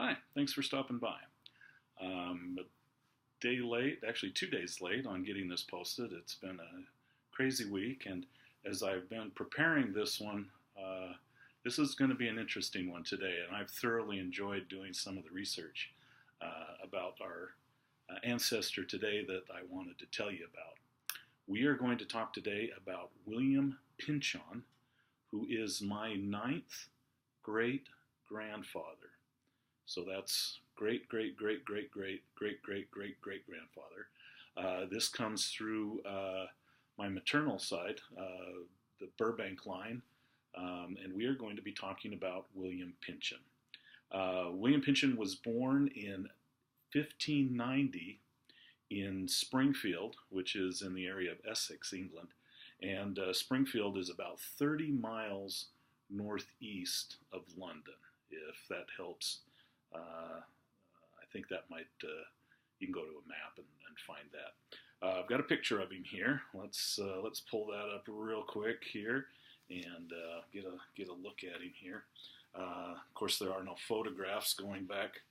Hi, thanks for stopping by. A day late, actually 2 days late on getting this posted. It's been a crazy week, and as I've been preparing this one, this is going to be an interesting one today, and I've thoroughly enjoyed doing some of the research about our ancestor today that I wanted to tell you about. We are going to talk today about William Pynchon, who is my ninth great grandfather. So that's great, great, great, great, great, great, great, great, great grandfather. This comes through my maternal side, the Burbank line, and we are going to be talking about William Pynchon. William Pynchon was born in 1590 in Springfield, which is in the area of Essex, England, and Springfield is about 30 miles northeast of London, if that helps. I think that might, you can go to a map and find that. I've got a picture of him here. Let's pull that up real quick here and get a look at him here. Of course, there are no photographs going back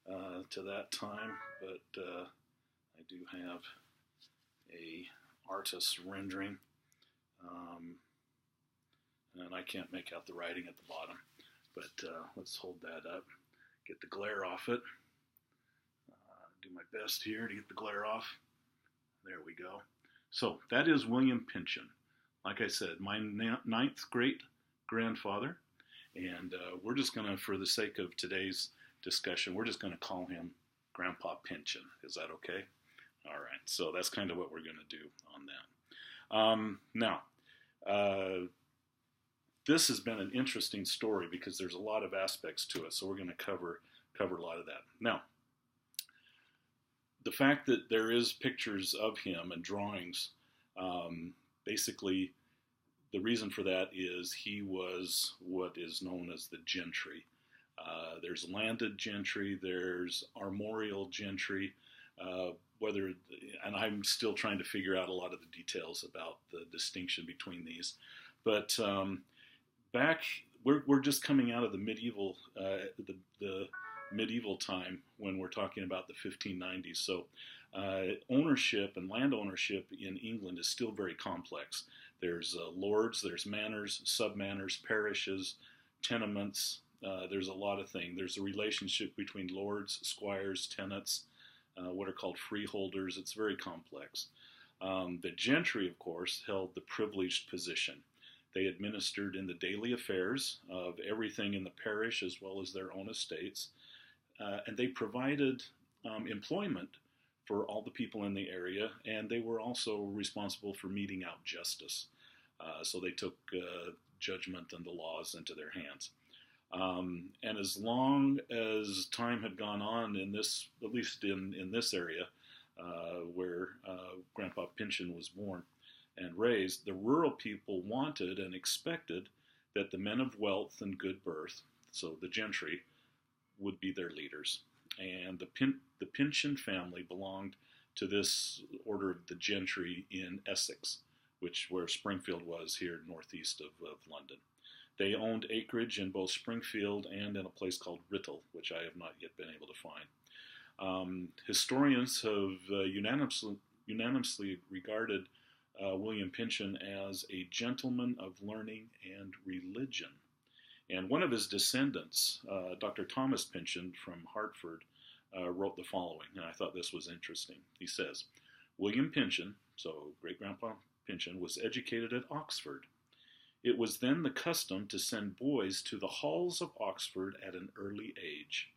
to that time, but I do have a artist's rendering, and I can't make out the writing at the bottom. But let's hold that up. Get the glare off it. Do my best here to get the glare off. There we go. So that is William Pynchon. Like I said, my ninth great grandfather, and we're just going to, for the sake of today's discussion, we're just going to call him Grandpa Pynchon. Is that okay? All right. So that's kind of what we're going to do on that. Now, this has been an interesting story because there's a lot of aspects to it, so we're going to cover a lot of that. Now, the fact that there is pictures of him and drawings, basically the reason for that is he was what is known as the gentry. There's landed gentry, there's armorial gentry, and I'm still trying to figure out a lot of the details about the distinction between these, but we're just coming out of the medieval the medieval time when we're talking about the 1590s. So ownership and land ownership in England is still very complex. There's lords, there's manors, sub-manors, parishes, tenements. There's a lot of things. There's a relationship between lords, squires, tenants, what are called freeholders. It's very complex. The gentry, of course, held the privileged position. They administered in the daily affairs of everything in the parish as well as their own estates, and they provided employment for all the people in the area, and they were also responsible for meting out justice. So they took judgment and the laws into their hands. And as long as time had gone on in this, at least in this area where Grandpa Pynchon was born and raised, the rural people wanted and expected that the men of wealth and good birth, so the gentry, would be their leaders. And the Pynchon family belonged to this order of the gentry in Essex, where Springfield was here northeast of London. They owned acreage in both Springfield and in a place called Writtle, which I have not yet been able to find. Historians have unanimously regarded William Pynchon as a gentleman of learning and religion. And one of his descendants, Dr. Thomas Pynchon from Hartford, wrote the following, and I thought this was interesting. He says, William Pynchon, so great-grandpa Pynchon, was educated at Oxford. It was then the custom to send boys to the halls of Oxford at an early age.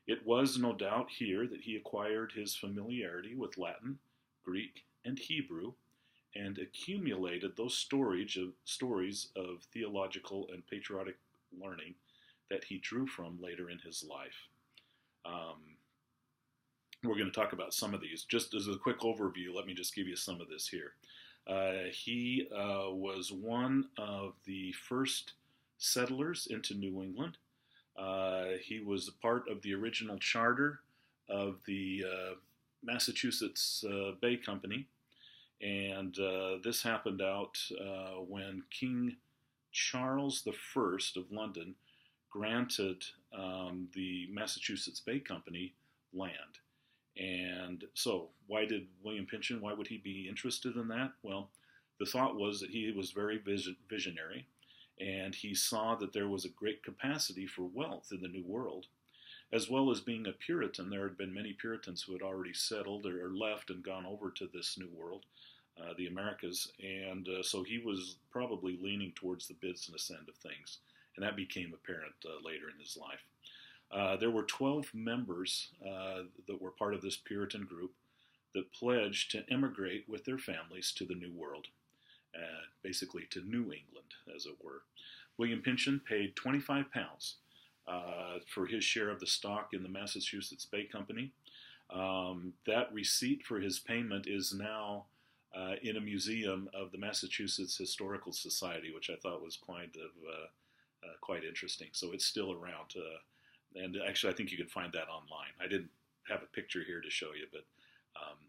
It was no doubt here that he acquired his familiarity with Latin, Greek, and Hebrew, and accumulated those stories of theological and patriotic learning that he drew from later in his life. We're going to talk about some of these. Just as a quick overview, let me just give you some of this here. He was one of the first settlers into New England. He was a part of the original charter of the Massachusetts Bay Company, and this happened out when King Charles I of London granted the Massachusetts Bay Company land. And so, why did William Pynchon, why would he be interested in that? Well, the thought was that he was very visionary, and he saw that there was a great capacity for wealth in the New World. As well as being a Puritan, there had been many Puritans who had already settled or left and gone over to this New World, the Americas, and so he was probably leaning towards the business end of things, and that became apparent later in his life. There were 12 members that were part of this Puritan group that pledged to emigrate with their families to the New World, basically to New England, as it were. William Pynchon paid £25 for his share of the stock in the Massachusetts Bay Company. That receipt for his payment is now in a museum of the Massachusetts Historical Society, which I thought was quite interesting. So it's still around, and actually I think you can find that online. I didn't have a picture here to show you, but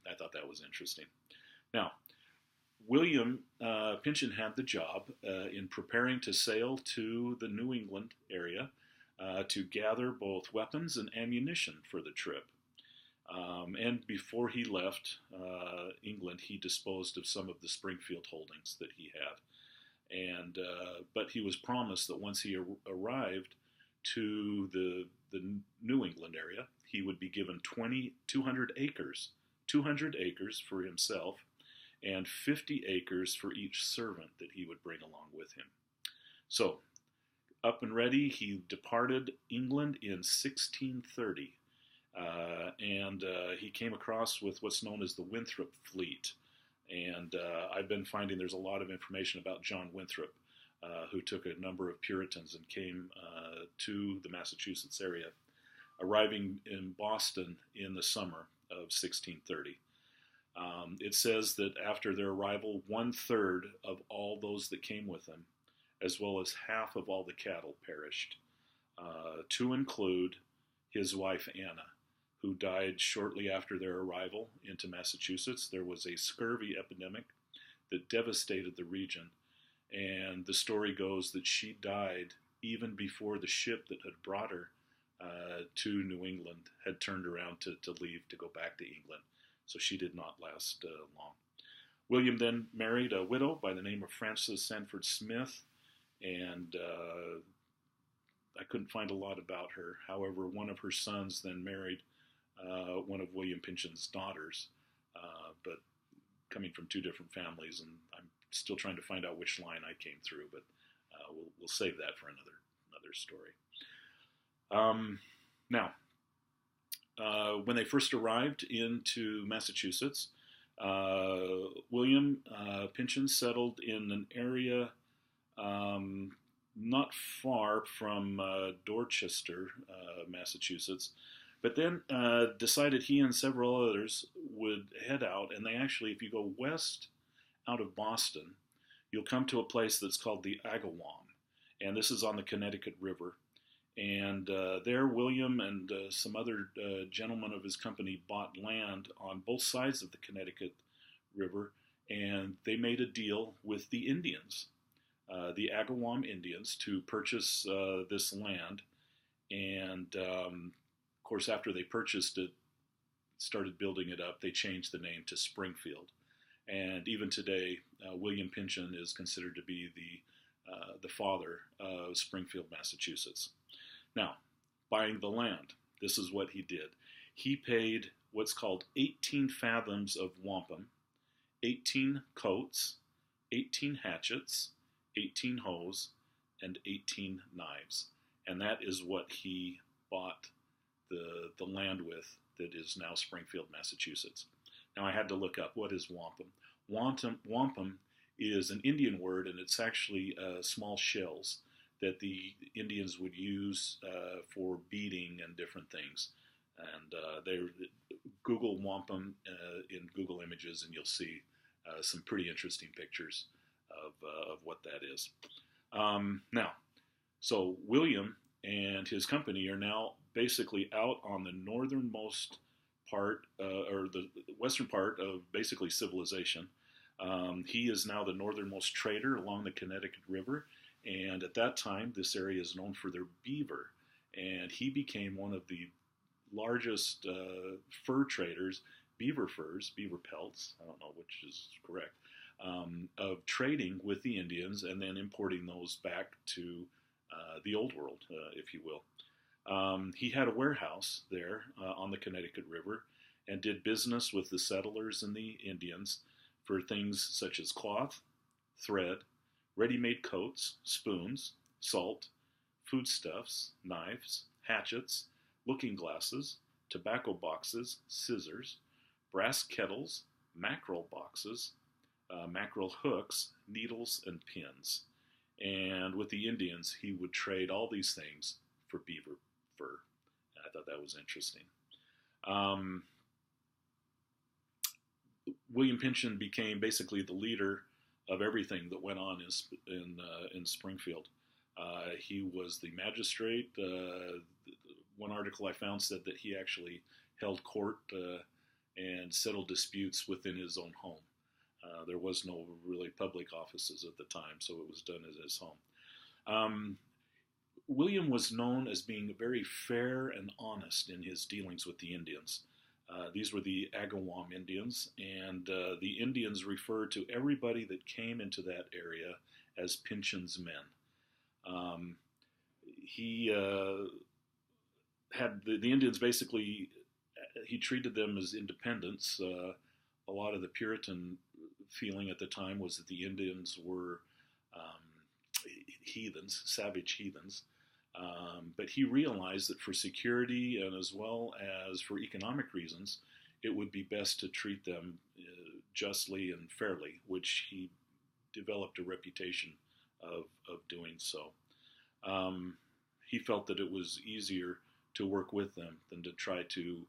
I thought that was interesting. Now, William Pynchon had the job in preparing to sail to the New England area to gather both weapons and ammunition for the trip. And before he left England, he disposed of some of the Springfield holdings that he had. But he was promised that once he arrived to the New England area, he would be given 200 acres for himself, and 50 acres for each servant that he would bring along with him. So, up and ready, he departed England in 1630. And he came across with what's known as the Winthrop Fleet. And I've been finding there's a lot of information about John Winthrop, who took a number of Puritans and came to the Massachusetts area, arriving in Boston in the summer of 1630. It says that after their arrival, 1/3 of all those that came with them, as well as half of all the cattle, perished, to include his wife Anna, who died shortly after their arrival into Massachusetts. There was a scurvy epidemic that devastated the region, and the story goes that she died even before the ship that had brought her to New England had turned around to leave to go back to England. So she did not last long. William then married a widow by the name of Frances Sanford Smith, and I couldn't find a lot about her. However, one of her sons then married one of William Pynchon's daughters, but coming from two different families, and I'm still trying to find out which line I came through, but we'll save that for another story. Now, when they first arrived into Massachusetts, William Pynchon settled in an area not far from Dorchester, Massachusetts, but then decided he and several others would head out, and they actually, if you go west out of Boston, you'll come to a place that's called the Agawam, and this is on the Connecticut River. And there, William and some other gentlemen of his company bought land on both sides of the Connecticut River, and they made a deal with the Indians, the Agawam Indians, to purchase this land. And of course, after they purchased it, started building it up, they changed the name to Springfield. And even today, William Pynchon is considered to be the father of Springfield, Massachusetts. Now, buying the land, this is what he did. He paid what's called 18 fathoms of wampum, 18 coats, 18 hatchets, 18 hoes, and 18 knives. And that is what he bought the land with that is now Springfield, Massachusetts. Now, I had to look up, what is wampum? Wampum is an Indian word, and it's actually small shells that the Indians would use for beading and different things. And Google wampum in Google Images, and you'll see some pretty interesting pictures of what that is. Now, so William and his company are now basically out on the northernmost part, or the western part of basically civilization. He is now the northernmost trader along the Connecticut River, And at that time, this area is known for their beaver. And he became one of the largest fur traders, beaver furs, beaver pelts, I don't know which is correct, of trading with the Indians and then importing those back to the Old World, if you will. He had a warehouse there on the Connecticut River and did business with the settlers and the Indians for things such as cloth, thread, ready-made coats, spoons, salt, foodstuffs, knives, hatchets, looking glasses, tobacco boxes, scissors, brass kettles, mackerel boxes, mackerel hooks, needles, and pins. And with the Indians, he would trade all these things for beaver fur. And I thought that was interesting. William Pynchon became basically the leader of everything that went on in Springfield. He was the magistrate. One article I found said that he actually held court and settled disputes within his own home. There was no really public offices at the time, so it was done at his home. William was known as being very fair and honest in his dealings with the Indians. These were the Agawam Indians, and the Indians referred to everybody that came into that area as Pynchon's men. He had the Indians basically, he treated them as independents. A lot of the Puritan feeling at the time was that the Indians were heathens, savage heathens. But he realized that for security and as well as for economic reasons, it would be best to treat them justly and fairly, which he developed a reputation of doing so. He felt that it was easier to work with them than to try to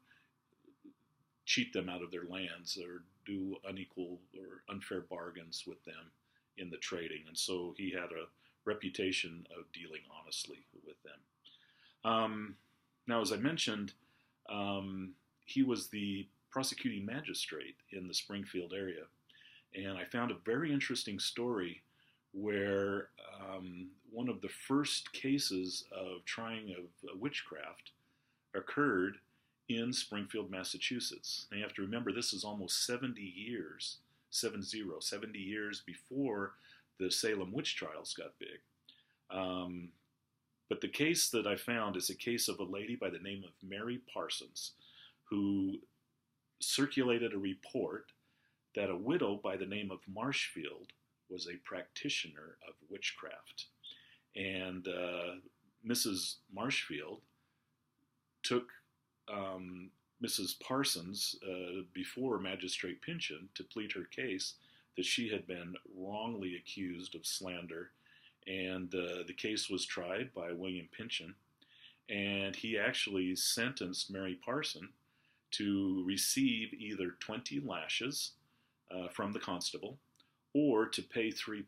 cheat them out of their lands or do unequal or unfair bargains with them in the trading. And so he had a reputation of dealing honestly with them. Now, as I mentioned, he was the prosecuting magistrate in the Springfield area. And I found a very interesting story where one of the first cases of trying of witchcraft occurred in Springfield, Massachusetts. Now you have to remember this is almost 70 years before the Salem witch trials got big. But the case that I found is a case of a lady by the name of Mary Parsons, who circulated a report that a widow by the name of Marshfield was a practitioner of witchcraft. And Mrs. Marshfield took Mrs. Parsons before Magistrate Pynchon to plead her case that she had been wrongly accused of slander. And the case was tried by William Pynchon, and he actually sentenced Mary Parson to receive either 20 lashes from the constable or to pay £3,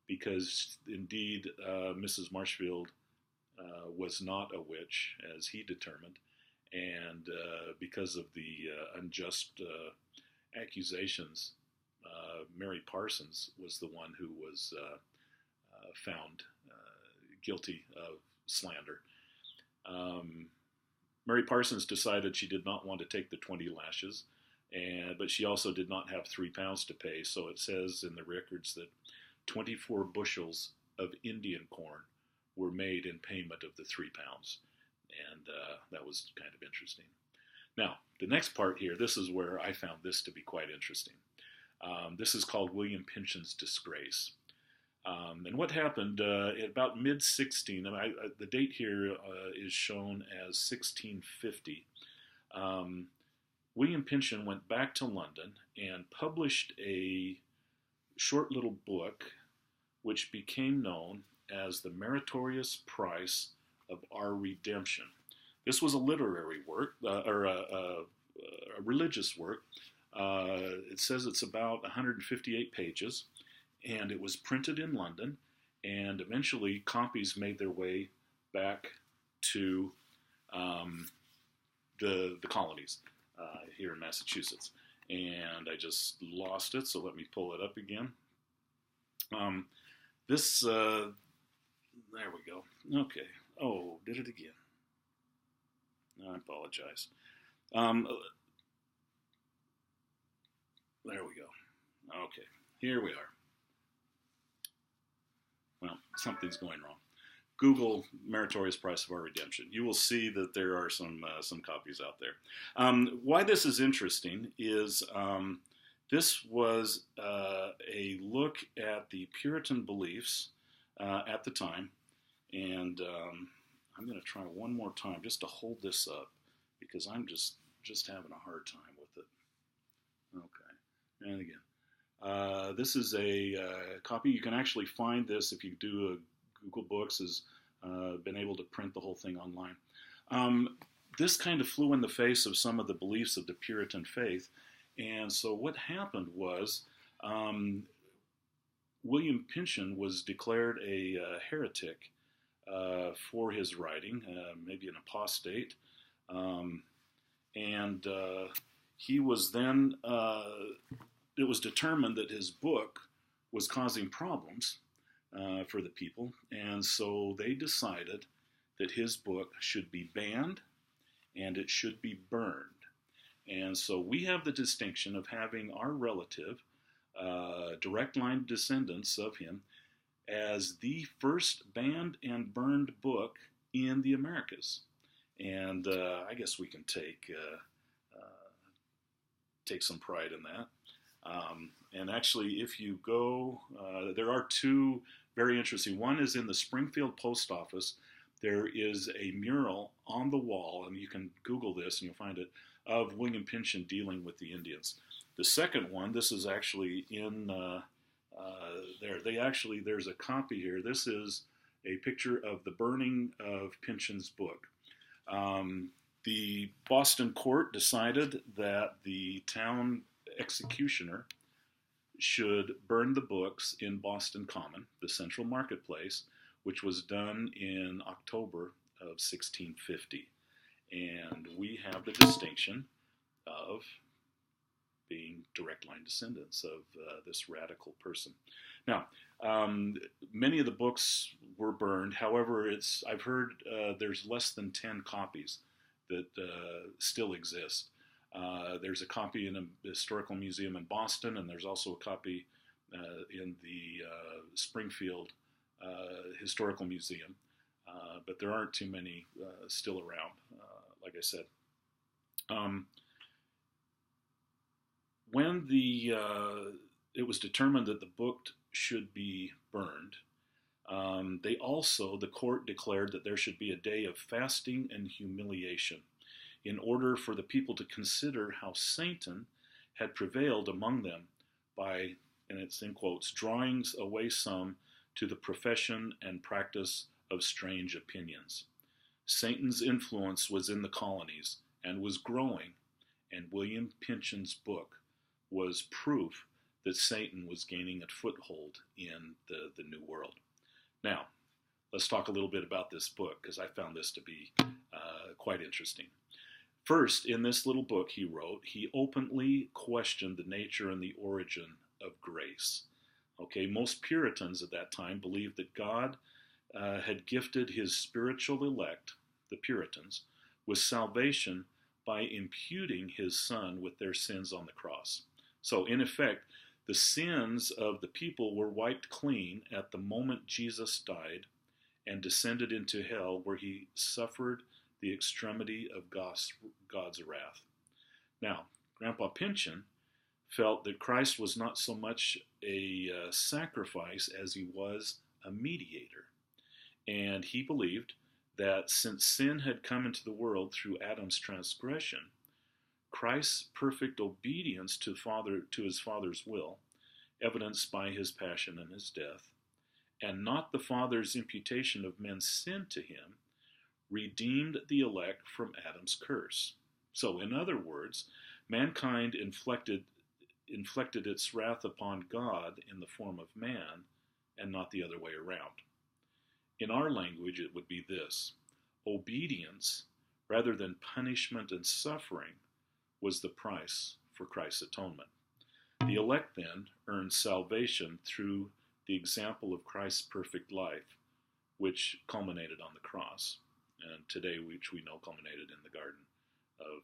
because indeed Mrs. Marshfield was not a witch, as he determined, and because of the unjust accusations, Mary Parsons was the one who was found guilty of slander. Mary Parsons decided she did not want to take the 20 lashes, but she also did not have £3 to pay, so it says in the records that 24 bushels of Indian corn were made in payment of the £3, and that was kind of interesting. Now, the next part here, this is where I found this to be quite interesting. This is called William Pynchon's disgrace. And what happened at about mid-16, the date here is shown as 1650. William Pynchon went back to London and published a short little book which became known as The Meritorious Price of Our Redemption. This was a literary work, or a religious work. It says it's about 158 pages, and it was printed in London, and eventually copies made their way back to the colonies here in Massachusetts. And I just lost it, so let me pull it up again. This, there we go. Okay. Oh, did it again. I apologize. There we go. Okay, here we are. Well, something's going wrong. Google Meritorious Price of Our Redemption. You will see that there are some copies out there. Why this is interesting is this was a look at the Puritan beliefs at the time, and I'm going to try one more time just to hold this up because I'm just having a hard time with it. Okay, and again, this is a copy. You can actually find this if you do a Google Books has been able to print the whole thing online. This kind of flew in the face of some of the beliefs of the Puritan faith, and so what happened was William Pynchon was declared a heretic for his writing, maybe an apostate, and he was then, it was determined that his book was causing problems for the people, and so they decided that his book should be banned and it should be burned. And so we have the distinction of having our relative, direct line descendants of him, as the first banned and burned book in the Americas. And I guess we can take some pride in that. And actually, if you go, there are two very interesting. One is in the Springfield post office. There is a mural on the wall, and you can Google this and you'll find it, of William Pynchon dealing with the Indians. The second one, this is actually in there. There's a copy here. This is a picture of the burning of Pynchon's book. The Boston court decided that the town executioner should burn the books in Boston Common, the central marketplace, which was done in October of 1650. And we have the distinction of being direct line descendants of this radical person. Now, many of the books were burned. However, I've heard there's less than 10 copies that still exist. There's a copy in a historical museum in Boston, and there's also a copy in the Springfield Historical Museum. But there aren't too many still around, like I said. When it was determined that the book should be burned, the court declared that there should be a day of fasting and humiliation in order for the people to consider how Satan had prevailed among them by, and it's in quotes, drawing away some to the profession and practice of strange opinions. Satan's influence was in the colonies and was growing, and William Pynchon's book was proof that Satan was gaining a foothold in the New World. Now, let's talk a little bit about this book, because I found this to be quite interesting. First, in this little book he wrote, he openly questioned the nature and the origin of grace. Okay, most Puritans at that time believed that God had gifted his spiritual elect, the Puritans, with salvation by imputing his Son with their sins on the cross. So, in effect, the sins of the people were wiped clean at the moment Jesus died and descended into hell, where he suffered the extremity of God's wrath. Now, Grandpa Pynchon felt that Christ was not so much a sacrifice as he was a mediator. And he believed that since sin had come into the world through Adam's transgression, Christ's perfect obedience to his Father's will, evidenced by his passion and his death, and not the Father's imputation of men's sin to him, redeemed the elect from Adam's curse. So, in other words, mankind inflicted its wrath upon God in the form of man, and not the other way around. In our language, it would be this: obedience, rather than punishment and suffering, was the price for Christ's atonement. The elect then earned salvation through the example of Christ's perfect life, which culminated on the cross, and today, which we know culminated in the Garden of,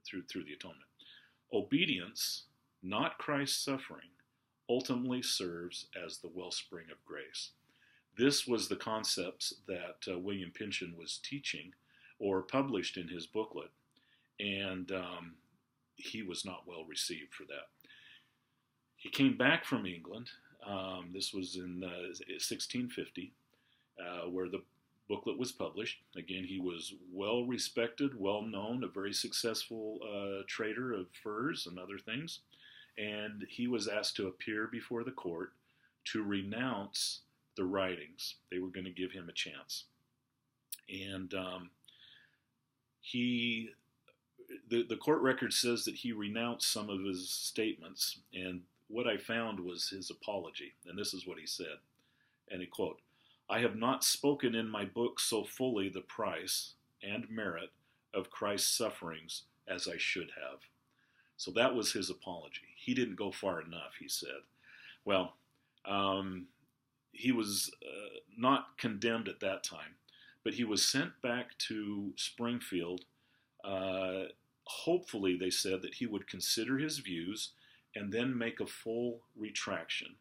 through the atonement. Obedience, not Christ's suffering, ultimately serves as the wellspring of grace. This was the concepts that William Pynchon was teaching or published in his booklet, and he was not well received for that. He came back from England. This was in 1650, where the booklet was published. Again, he was well respected, well known, a very successful trader of furs and other things. And he was asked to appear before the court to renounce the writings. They were going to give him a chance. And the court record says that he renounced some of his statements. And what I found was his apology. And this is what he said. And I quote, "I have not spoken in my book so fully the price and merit of Christ's sufferings as I should have." So that was his apology. He didn't go far enough, he said. Well, he was not condemned at that time, but he was sent back to Springfield. Hopefully, they said that he would consider his views and then make a full retraction,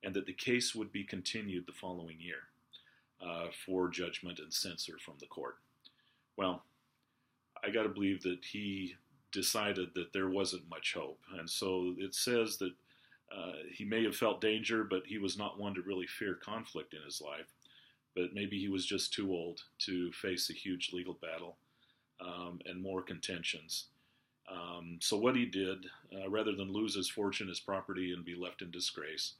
and that the case would be continued the following year for judgment and censure from the court. Well, I got to believe that he decided that there wasn't much hope. And so it says that he may have felt danger, but he was not one to really fear conflict in his life. But maybe he was just too old to face a huge legal battle and more contentions. So what he did, rather than lose his fortune, his property, and be left in disgrace,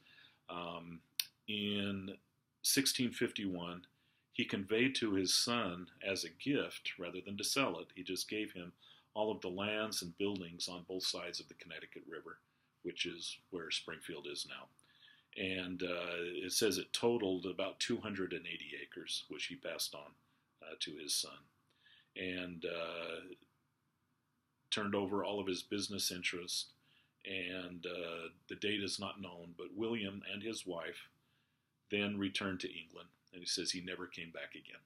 in 1651, he conveyed to his son as a gift, rather than to sell it, he just gave him all of the lands and buildings on both sides of the Connecticut River, which is where Springfield is now. And it says it totaled about 280 acres, which he passed on to his son. And turned over all of his business interests. And the date is not known, but William and his wife then returned to England. And he says he never came back again.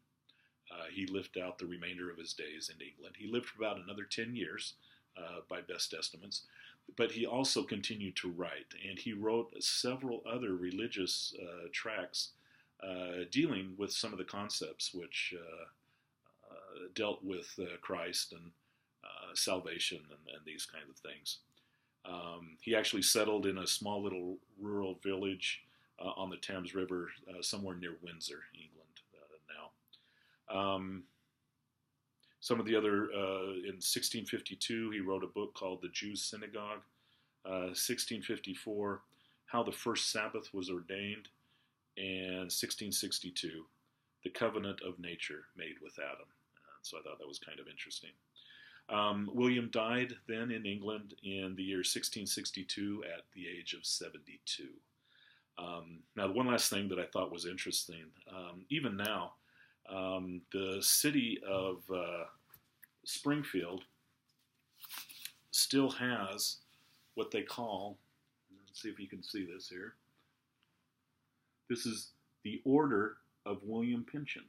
He lived out the remainder of his days in England. He lived for about another 10 years, by best estimates. But he also continued to write, and he wrote several other religious tracts dealing with some of the concepts which dealt with Christ and salvation and these kinds of things. He actually settled in a small little rural village on the Thames River, somewhere near Windsor, England, now. Some of the other, in 1652, he wrote a book called The Jews' Synagogue. 1654, How the First Sabbath Was Ordained. And 1662, The Covenant of Nature Made with Adam. So I thought that was kind of interesting. William died then in England in the year 1662 at the age of 72. Now, one last thing that I thought was interesting, even now, the city of Springfield still has what they call, let's see if you can see this here, this is the Order of William Pynchon.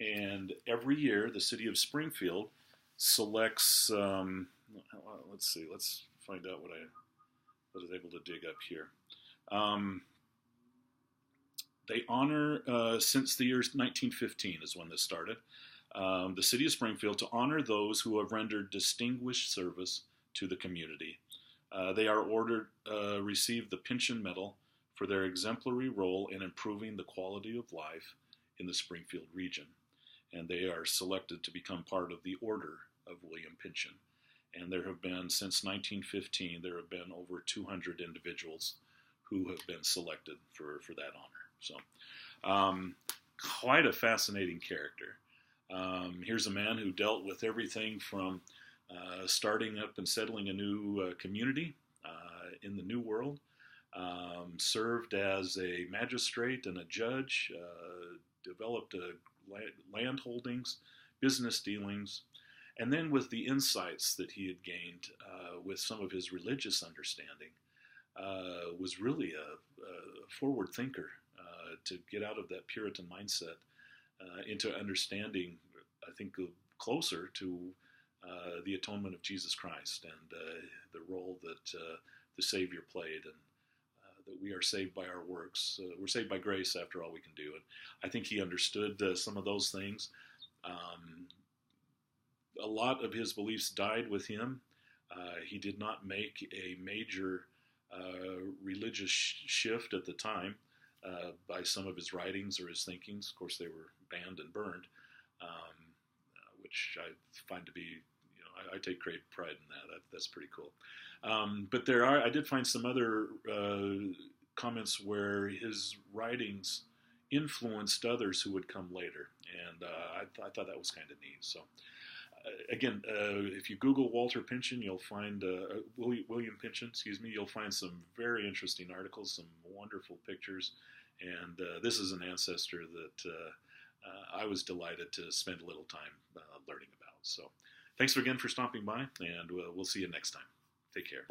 And every year, the city of Springfield selects, let's see, let's find out what I was able to dig up here. They honor, since the year 1915 is when this started, the city of Springfield to honor those who have rendered distinguished service to the community. They are ordered, receive the Pynchon Medal for their exemplary role in improving the quality of life in the Springfield region. And they are selected to become part of the Order of William Pynchon. And there have been, since 1915, there have been over 200 individuals who have been selected for that honor. So, quite a fascinating character. Here's a man who dealt with everything from starting up and settling a new community in the New World, served as a magistrate and a judge, developed land holdings, business dealings, and then with the insights that he had gained with some of his religious understanding, was really a forward thinker to get out of that Puritan mindset into understanding, I think, closer to the atonement of Jesus Christ and the role that the Savior played, and that we are saved by our works. We're saved by grace, after all we can do. And I think he understood some of those things. A lot of his beliefs died with him. He did not make a major religious shift at the time by some of his writings or his thinkings. Of course, they were banned and burned, which I find to be, I take great pride in that. That's pretty cool. But I did find some other comments where his writings influenced others who would come later, and I thought that was kind of neat. So, again, if you Google Walter Pynchon, you'll find William Pynchon, you'll find some very interesting articles, some wonderful pictures, and this is an ancestor that I was delighted to spend a little time learning about. So, thanks again for stopping by, and we'll see you next time. Take care.